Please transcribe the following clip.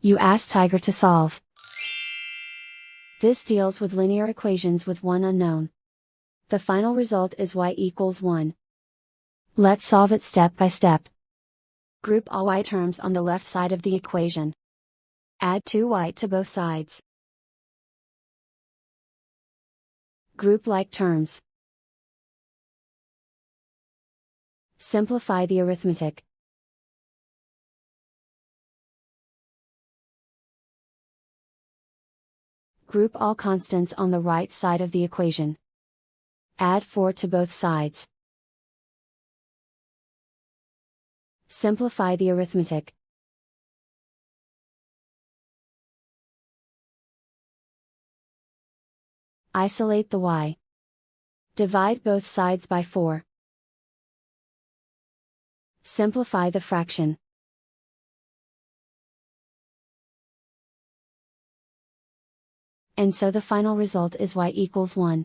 You ask Tiger to solve. This deals with linear equations with one unknown. The final result is y equals 1. Let's solve it step by step. Group all y terms on the left side of the equation. Add 2y to both sides. Group like terms. Simplify the arithmetic. Group all constants on the right side of the equation. Add 4 to both sides. Simplify the arithmetic. Isolate the y. Divide both sides by 4. Simplify the fraction. And so the final result is y equals 1.